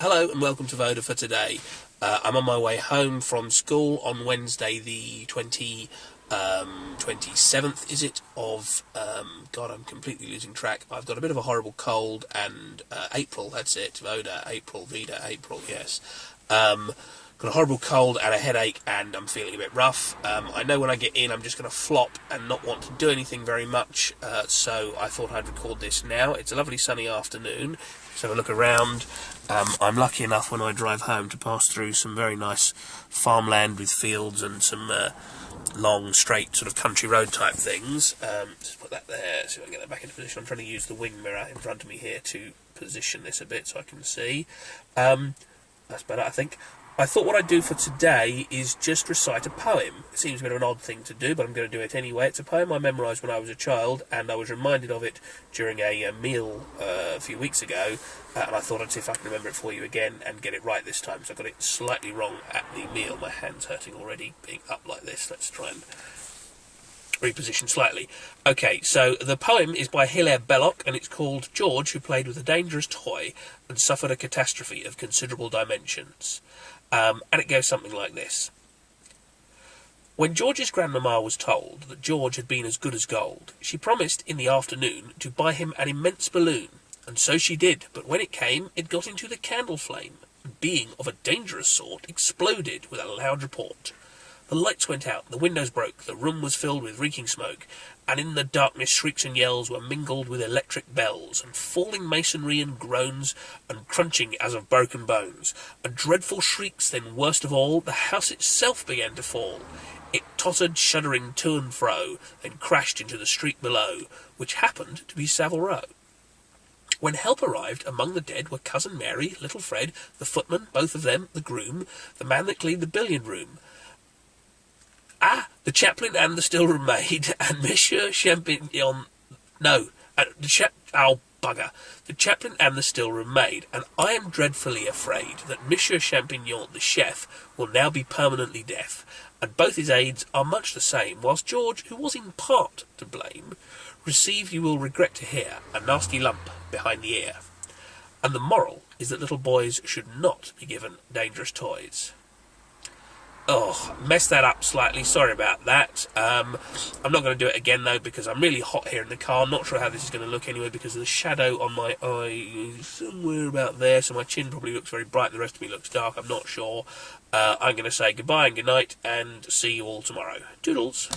Hello and welcome to VODA for today. I'm on my way home from school on Wednesday the 27th, is it, of, God, I'm completely losing track. I've got a bit of a horrible cold, and April, that's it, VODA, April, VODA, April, yes. Got a horrible cold and a headache, and I'm feeling a bit rough. I know when I get in I'm just going to flop and not want to do anything very much, so I thought I'd record this now. It's a lovely sunny afternoon. Let's have a look around. I'm lucky enough when I drive home to pass through some very nice farmland with fields and some long, straight sort of country road type things. Just put that there, see if I can get that back into position. I'm trying to use the wing mirror in front of me here to position this a bit so I can see. That's better, I think. I thought what I'd do for today is just recite a poem. It seems a bit of an odd thing to do, but I'm going to do it anyway. It's a poem I memorised when I was a child, and I was reminded of it during a meal a few weeks ago, and I thought I'd see if I can remember it for you again and get it right this time. So I got it slightly wrong at the meal. My hand's hurting already, being up like this. Let's try and reposition slightly. Okay, so the poem is by Hilaire Belloc, and it's called George, Who Played with a Dangerous Toy and Suffered a Catastrophe of Considerable Dimensions. And it goes something like this. When George's grandmamma was told that George had been as good as gold, she promised in the afternoon to buy him an immense balloon, and so she did, but when it came, it got into the candle flame, and being of a dangerous sort, exploded with a loud report. The lights went out, the windows broke, the room was filled with reeking smoke, and in the darkness shrieks and yells were mingled with electric bells, and falling masonry and groans, and crunching as of broken bones. And dreadful shrieks, then worst of all, the house itself began to fall. It tottered shuddering to and fro, then crashed into the street below, which happened to be Savile Row. When help arrived, among the dead were Cousin Mary, little Fred, the footman, both of them, the groom, the man that cleaned the billiard room, the chaplain and the still-room maid, and Monsieur Champignon... No, the chaplain and the still-room maid, and I am dreadfully afraid that Monsieur Champignon, the chef, will now be permanently deaf, and both his aides are much the same, whilst George, who was in part to blame, received, you will regret to hear, a nasty lump behind the ear. And the moral is that little boys should not be given dangerous toys. Oh, messed that up slightly, sorry about that. I'm not going to do it again though, because I'm really hot here in the car. I'm not sure how this is going to look anyway, because of the shadow on my eye is somewhere about there, so my chin probably looks very bright, the rest of me looks dark, I'm not sure. I'm going to say goodbye and good night, and see you all tomorrow. Toodles.